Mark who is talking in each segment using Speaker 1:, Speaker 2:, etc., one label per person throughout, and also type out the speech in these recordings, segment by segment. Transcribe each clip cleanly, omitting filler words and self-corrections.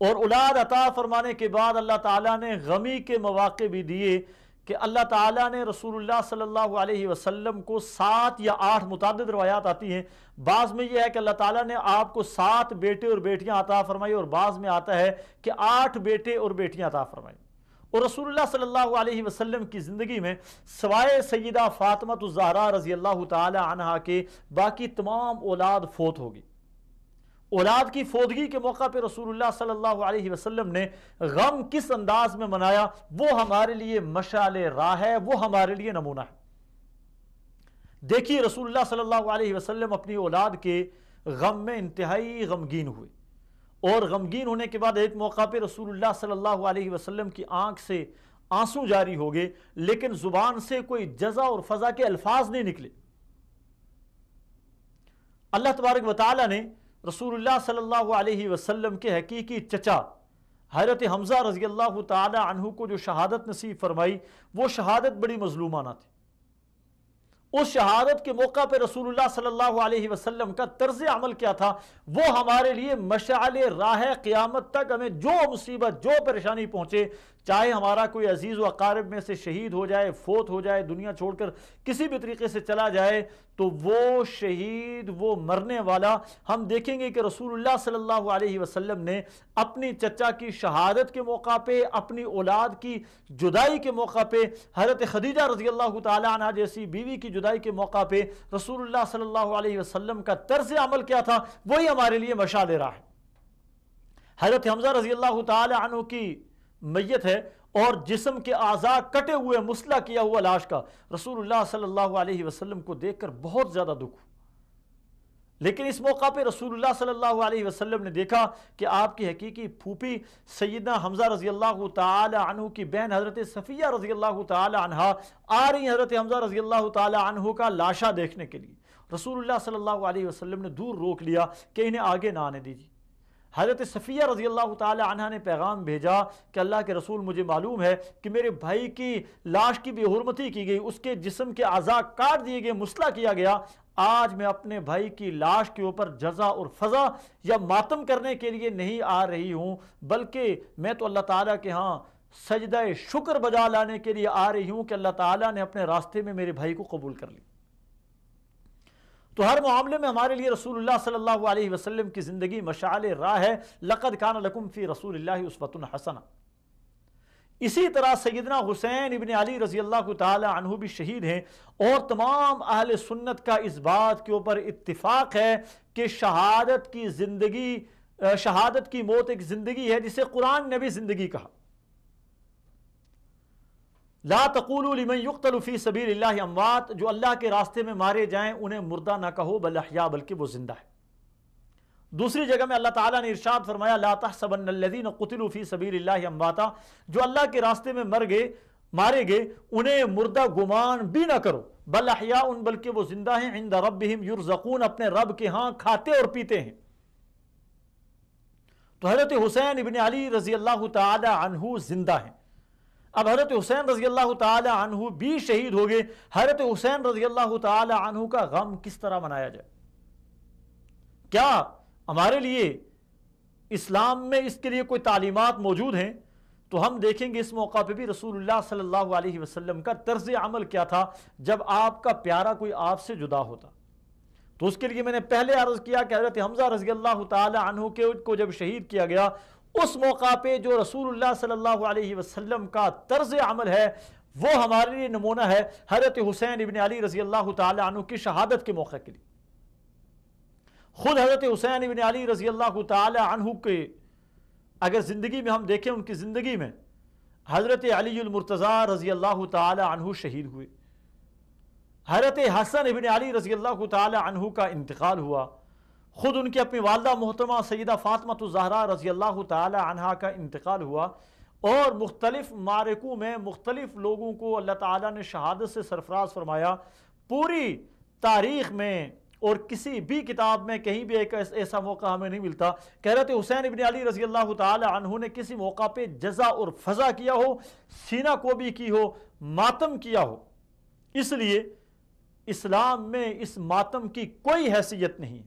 Speaker 1: اور اولاد عطا فرمانے کے بعد اللہ تعالیٰ نے غمی کے مواقع بھی دیے کہ اللہ تعالیٰ نے رسول اللہ صلی اللہ علیہ وسلم کو 7 یا 8 متعدد روایات آتی ہیں، بعض میں یہ ہے کہ اللہ تعالیٰ نے آپ کو 7 بیٹے اور بیٹیاں عطا فرمائی، اور بعض میں آتا ہے کہ 8 بیٹے اور بیٹیاں عطا فرمائی۔ اور رسول اللہ صلی اللہ علیہ وسلم کی زندگی میں سوائے سیدہ فاطمہ الزہرا رضی اللہ تعالی عنہا کے باقی تمام اولاد فوت ہوگی۔ اولاد کی فوتگی کے موقع پہ رسول اللہ صلی اللہ علیہ وسلم نے غم کس انداز میں منایا، وہ ہمارے لیے مشعل راہ ہے، وہ ہمارے لیے نمونہ ہے۔ دیکھیے رسول اللہ صلی اللہ علیہ وسلم اپنی اولاد کے غم میں انتہائی غمگین ہوئے، اور غمگین ہونے کے بعد ایک موقع پہ رسول اللہ صلی اللہ علیہ وسلم کی آنکھ سے آنسو جاری ہو گئے، لیکن زبان سے کوئی جزا اور فضا کے الفاظ نہیں نکلے۔ اللہ تبارک و تعالی نے رسول اللہ صلی اللہ علیہ وسلم کے حقیقی چچا حضرت حمزہ رضی اللہ تعالی عنہ کو جو شہادت نصیب فرمائی، وہ شہادت بڑی مظلومانہ تھی۔ اس شہادت کے موقع پہ رسول اللہ صلی اللہ علیہ وسلم کا طرز عمل کیا تھا، وہ ہمارے لیے مشعل راہ قیامت تک ہمیں جو مصیبت جو پریشانی پہنچے، چاہے ہمارا کوئی عزیز و اقارب میں سے شہید ہو جائے، فوت ہو جائے، دنیا چھوڑ کر کسی بھی طریقے سے چلا جائے، تو وہ شہید، وہ مرنے والا، ہم دیکھیں گے کہ رسول اللہ صلی اللہ علیہ وسلم نے اپنی چچا کی شہادت کے موقع پہ، اپنی اولاد کی جدائی کے موقع پہ، حضرت خدیجہ رضی اللہ تعالی عنہ جیسی بیوی کی جدائی کے موقع پہ رسول اللہ صلی اللہ علیہ وسلم کا طرز عمل کیا تھا، وہی ہمارے لیے مشعل راہ ہے۔ حضرت حمزہ رضی اللہ تعالی عنہ کی میت ہے، اور جسم کے اعضاء کٹے ہوئے، مسلح کیا ہوا لاش کا رسول اللہ صلی اللہ علیہ وسلم کو دیکھ کر بہت زیادہ دکھ ہوا۔ لیکن اس موقع پہ رسول اللہ صلی اللہ علیہ وسلم نے دیکھا کہ آپ کی حقیقی پھوپھی سیدنا حمزہ رضی اللہ تعالی عنہ کی بہن حضرت صفیہ رضی اللہ تعالی عنہ آ رہی ہیں حضرت حمزہ رضی اللہ تعالی عنہ کا لاشا دیکھنے کے لیے۔ رسول اللہ صلی اللہ علیہ وسلم نے دور روک لیا کہ انہیں آگے نہ آنے دیجیے۔ حضرت صفیہ رضی اللہ تعالی عنہ نے پیغام بھیجا کہ اللہ کے رسول، مجھے معلوم ہے کہ میرے بھائی کی لاش کی بے حرمتی کی گئی، اس کے جسم کے اعضاء کاٹ دیے گئے، مسلح کیا گیا۔ آج میں اپنے بھائی کی لاش کے اوپر جزا اور فضا یا ماتم کرنے کے لیے نہیں آ رہی ہوں، بلکہ میں تو اللہ تعالیٰ کے ہاں سجدہ شکر بجا لانے کے لیے آ رہی ہوں کہ اللہ تعالیٰ نے اپنے راستے میں میرے بھائی کو قبول کر لی۔ تو ہر معاملے میں ہمارے لیے رسول اللہ صلی اللہ علیہ وسلم کی زندگی مشعل راہ ہے۔ لقد کان لکم فی رسول اللہ اسوۃ حسنہ۔ اسی طرح سیدنا حسین ابن علی رضی اللہ تعالی عنہ بھی شہید ہیں، اور تمام اہل سنت کا اس بات کے اوپر اتفاق ہے کہ شہادت کی موت ایک زندگی ہے جسے قرآن نے بھی زندگی کہا۔ لا تقولوا لمن يقتل فی سبیل اللہ اموات، جو اللہ کے راستے میں مارے جائیں انہیں مردہ نہ کہو بل احیاء، بلکہ وہ زندہ ہے۔ دوسری جگہ میں اللہ تعالیٰ نے ارشاد فرمایا لا تحسبن الذین قتلوا فی سبیل اللہ امواتا، جو اللہ کے راستے میں مارے گئے انہیں مردہ گمان بھی نہ کرو، بل احیاء، بلکہ وہ زندہ ہیں، عند ربہم یرزقون، اپنے رب کے ہاں کھاتے اور پیتے ہیں۔ تو حضرت حسین ابن علی رضی اللہ تعالی عنہ زندہ ہیں۔ اب حضرت حسین رضی اللہ تعالی عنہ بھی شہید ہو گئے، حضرت حسین رضی اللہ تعالی عنہ کا غم کس طرح منایا جائے؟ کیا ہمارے لیے اسلام میں اس کے لیے کوئی تعلیمات موجود ہیں؟ تو ہم دیکھیں گے اس موقع پہ بھی رسول اللہ صلی اللہ علیہ وسلم کا طرز عمل کیا تھا جب آپ کا پیارا کوئی آپ سے جدا ہوتا۔ تو اس کے لیے میں نے پہلے عرض کیا کہ حضرت حمزہ رضی اللہ تعالی عنہ کو جب شہید کیا گیا، اس موقع پہ جو رسول اللہ صلی اللہ علیہ وسلم کا طرز عمل ہے وہ ہمارے لیے نمونہ ہے حضرت حسین ابن علی رضی اللہ تعالی عنہ کی شہادت کے موقع کے لیے۔ خود حضرت حسین ابن علی رضی اللہ تعالی عنہ کے اگر زندگی میں ہم دیکھیں، ان کی زندگی میں حضرت علی المرتضیٰ رضی اللہ تعالی عنہ شہید ہوئے، حضرت حسن ابن علی رضی اللہ تعالی عنہ کا انتقال ہوا، خود ان کی اپنی والدہ محترمہ سیدہ فاطمہ الزہرا رضی اللہ تعالی عنہا کا انتقال ہوا، اور مختلف معرکوں میں مختلف لوگوں کو اللہ تعالیٰ نے شہادت سے سرفراز فرمایا۔ پوری تاریخ میں اور کسی بھی کتاب میں کہیں بھی ایک ایسا موقع ہمیں نہیں ملتا کہ حضرت حسین ابن علی رضی اللہ تعالی عنہ نے کسی موقع پہ جزا اور فضا کیا ہو، سینہ کوبی کی ہو، ماتم کیا ہو۔ اس لیے اسلام میں اس ماتم کی کوئی حیثیت نہیں۔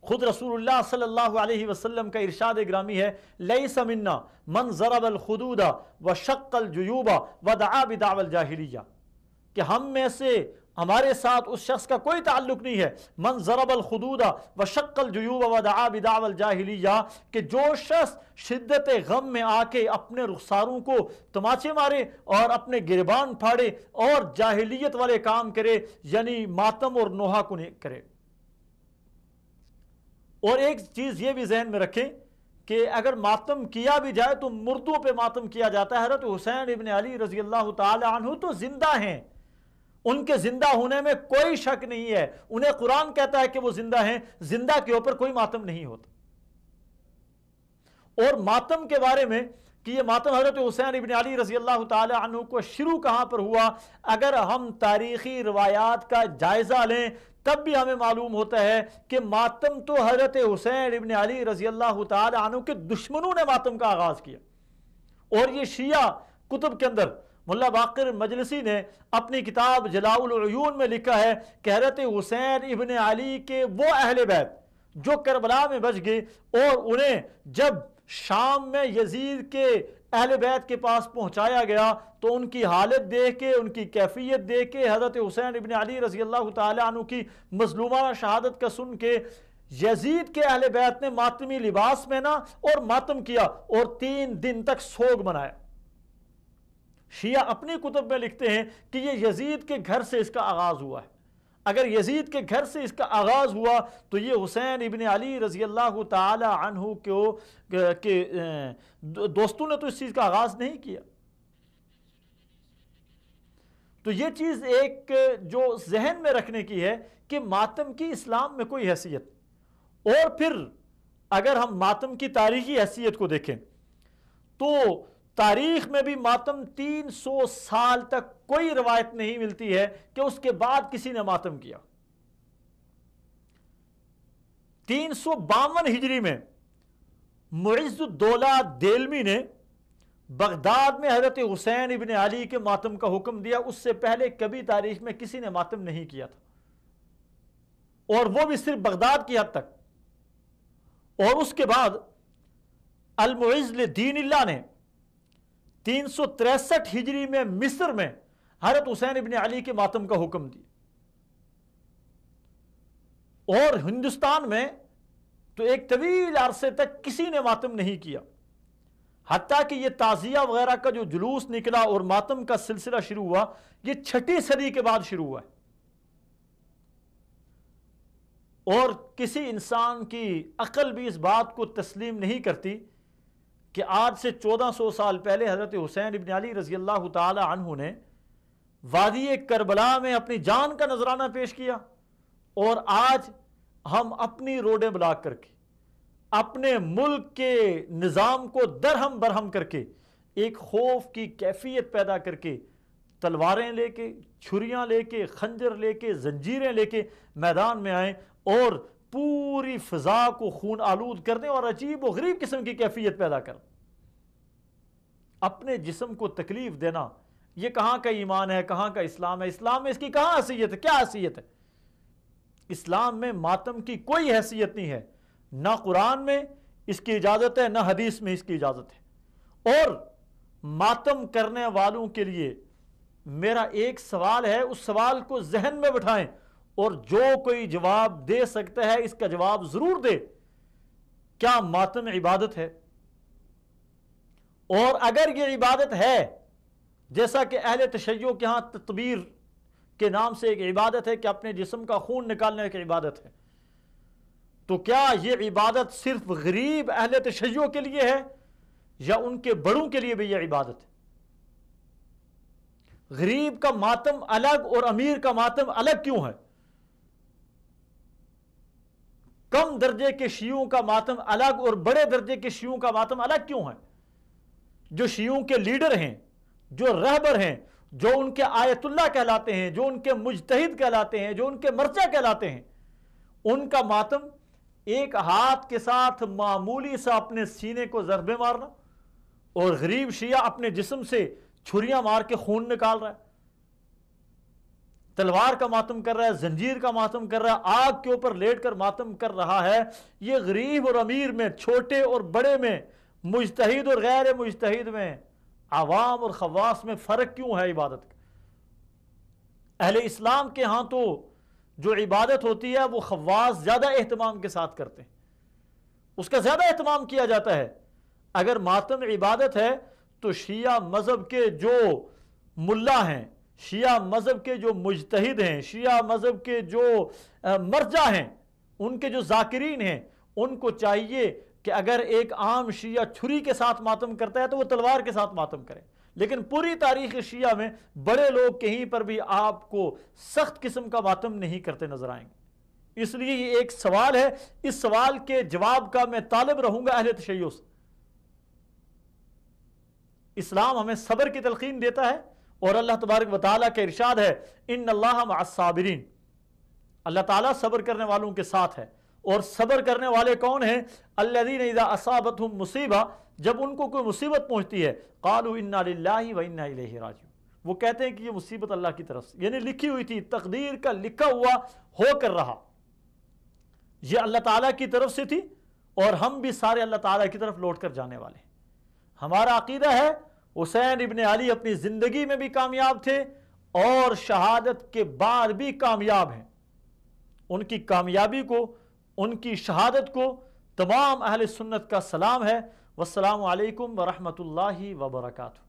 Speaker 1: خود رسول اللہ صلی اللہ علیہ وسلم کا ارشاد گرامی ہے، لیس منا من ضرب الخدود وشق الجیوب ودعا بدعوى الجاہلیہ، کہ ہم میں سے ہمارے ساتھ اس شخص کا کوئی تعلق نہیں ہے، من ضرب الخدود وشق الجیوب ودعا بدعوى الجاہلیہ، کہ جو شخص شدت غم میں آ کے اپنے رخساروں کو تماچے مارے اور اپنے گریبان پھاڑے اور جاہلیت والے کام کرے، یعنی ماتم اور نوحہ کو کرے۔ اور ایک چیز یہ بھی ذہن میں رکھیں کہ اگر ماتم کیا بھی جائے تو مردوں پہ ماتم کیا جاتا ہے۔ حضرت حسین ابن علی رضی اللہ تعالی عنہ تو زندہ ہیں، ان کے زندہ ہونے میں کوئی شک نہیں ہے، انہیں قرآن کہتا ہے کہ وہ زندہ ہیں، زندہ کے اوپر کوئی ماتم نہیں ہوتا۔ اور ماتم کے بارے میں کہ یہ ماتم حضرت حسین ابن علی رضی اللہ تعالی عنہ کو شروع کہاں پر ہوا، اگر ہم تاریخی روایات کا جائزہ لیں تب بھی ہمیں معلوم ہوتا ہے کہ ماتم تو حضرت حسین ابن علی رضی اللہ تعالی عنہ کے دشمنوں نے ماتم کا آغاز کیا۔ اور یہ شیعہ کتب کے اندر ملا باقر مجلسی نے اپنی کتاب جلاء العیون میں لکھا ہے کہ حضرت حسین ابن علی کے وہ اہل بیت جو کربلا میں بچ گئے اور انہیں جب شام میں یزید کے اہل بیت کے پاس پہنچایا گیا تو ان کی حالت دیکھ کے، ان کی کیفیت دیکھ کے، حضرت حسین ابن علی رضی اللہ تعالی عنہ کی مظلومانہ شہادت کا سن کے یزید کے اہل بیت نے ماتمی لباس پہنا اور ماتم کیا اور 3 دن تک سوگ منایا۔ شیعہ اپنی کتب میں لکھتے ہیں کہ یہ یزید کے گھر سے اس کا آغاز ہوا ہے۔ اگر یزید کے گھر سے اس کا آغاز ہوا تو یہ حسین ابن علی رضی اللہ تعالی عنہ کے دوستوں نے تو اس چیز کا آغاز نہیں کیا۔ تو یہ چیز ایک جو ذہن میں رکھنے کی ہے کہ ماتم کی اسلام میں کوئی حیثیت۔ اور پھر اگر ہم ماتم کی تاریخی حیثیت کو دیکھیں تو تاریخ میں بھی ماتم 300 سال تک کوئی روایت نہیں ملتی ہے کہ اس کے بعد کسی نے ماتم کیا۔ 352 ہجری میں معز الدولہ دیلمی نے بغداد میں حضرت حسین ابن علی کے ماتم کا حکم دیا، اس سے پہلے کبھی تاریخ میں کسی نے ماتم نہیں کیا تھا، اور وہ بھی صرف بغداد کی حد تک۔ اور اس کے بعد المعز لدین اللہ نے 363 ہجری میں مصر میں حضرت حسین ابن علی کے ماتم کا حکم دیا، اور ہندوستان میں تو ایک طویل عرصے تک کسی نے ماتم نہیں کیا، حتیٰ کہ یہ تعزیہ وغیرہ کا جو جلوس نکلا اور ماتم کا سلسلہ شروع ہوا یہ 6 صدی کے بعد شروع ہوا ہے۔ اور کسی انسان کی عقل بھی اس بات کو تسلیم نہیں کرتی کہ آج سے 1400 سال پہلے حضرت حسین ابن علی رضی اللہ تعالی عنہ نے وادی کربلا میں اپنی جان کا نذرانہ پیش کیا، اور آج ہم اپنی روڈیں بلاک کر کے، اپنے ملک کے نظام کو درہم برہم کر کے، ایک خوف کی کیفیت پیدا کر کے، تلواریں لے کے، چھریاں لے کے، خنجر لے کے، زنجیریں لے کے میدان میں آئیں اور پوری فضا کو خون آلود کرنے اور عجیب و غریب قسم کی کیفیت پیدا کر اپنے جسم کو تکلیف دینا، یہ کہاں کا ایمان ہے، کہاں کا اسلام ہے؟ اسلام میں اس کی کہاں حیثیت ہے؟ کیا حیثیت ہے؟ اسلام میں ماتم کی کوئی حیثیت نہیں ہے، نہ قرآن میں اس کی اجازت ہے، نہ حدیث میں اس کی اجازت ہے۔ اور ماتم کرنے والوں کے لیے میرا ایک سوال ہے، اس سوال کو ذہن میں بٹھائیں، اور جو کوئی جواب دے سکتا ہے اس کا جواب ضرور دے۔ کیا ماتم عبادت ہے؟ اور اگر یہ عبادت ہے، جیسا کہ اہل تشیع کے ہاں تطبیر کے نام سے ایک عبادت ہے کہ اپنے جسم کا خون نکالنے کی عبادت ہے، تو کیا یہ عبادت صرف غریب اہل تشیع کے لیے ہے یا ان کے بڑوں کے لیے بھی یہ عبادت ہے؟ غریب کا ماتم الگ اور امیر کا ماتم الگ کیوں ہے؟ کم درجے کے شیعوں کا ماتم الگ اور بڑے درجے کے شیعوں کا ماتم الگ کیوں ہے؟ جو شیعوں کے لیڈر ہیں، جو رہبر ہیں، جو ان کے آیت اللہ کہلاتے ہیں، جو ان کے مجتہد کہلاتے ہیں، جو ان کے مرجع کہلاتے ہیں، ان کا ماتم ایک ہاتھ کے ساتھ معمولی سا اپنے سینے کو ضربے مارنا، اور غریب شیعہ اپنے جسم سے چھریاں مار کے خون نکال رہا ہے۔ تلوار کا ماتم کر رہا ہے، زنجیر کا ماتم کر رہا ہے، آگ کے اوپر لیٹ کر ماتم کر رہا ہے، یہ غریب اور امیر میں، چھوٹے اور بڑے میں، مجتہد اور غیر مجتہد میں، عوام اور خواص میں فرق کیوں ہے عبادت کا؟ اہل اسلام کے ہاں تو جو عبادت ہوتی ہے وہ خواص زیادہ اہتمام کے ساتھ کرتے ہیں، اس کا زیادہ اہتمام کیا جاتا ہے۔ اگر ماتم عبادت ہے تو شیعہ مذہب کے جو ملا ہیں، شیعہ مذہب کے جو مجتہد ہیں، شیعہ مذہب کے جو مرجع ہیں، ان کے جو ذاکرین ہیں، ان کو چاہیے کہ اگر ایک عام شیعہ چھری کے ساتھ ماتم کرتا ہے تو وہ تلوار کے ساتھ ماتم کرے، لیکن پوری تاریخ شیعہ میں بڑے لوگ کہیں پر بھی آپ کو سخت قسم کا ماتم نہیں کرتے نظر آئیں گے۔ اس لیے یہ ایک سوال ہے، اس سوال کے جواب کا میں طالب رہوں گا اہل تشیع سے۔ اسلام ہمیں صبر کی تلقین دیتا ہے، اور اللہ تبارک و تعالیٰ کا ارشاد ہے ان اللہ مع الصابرین، اللہ تعالیٰ صبر کرنے والوں کے ساتھ ہے۔ اور صبر کرنے والے کون ہیں؟ الذین اذا اصابتہم مصیبہ، جب ان کو کوئی مصیبت پہنچتی ہے، قالوا انا للہ و انا الیہ راجعون، وہ کہتے ہیں کہ یہ مصیبت اللہ کی طرف سے، یعنی لکھی ہوئی تھی، تقدیر کا لکھا ہوا ہو کر رہا، یہ اللہ تعالیٰ کی طرف سے تھی، اور ہم بھی سارے اللہ تعالیٰ کی طرف لوٹ کر جانے والے ہیں۔ ہمارا عقیدہ ہے حسین ابن علی اپنی زندگی میں بھی کامیاب تھے اور شہادت کے بعد بھی کامیاب ہیں۔ ان کی کامیابی کو، ان کی شہادت کو تمام اہل سنت کا سلام ہے۔ والسلام علیکم ورحمۃ اللہ وبرکاتہ۔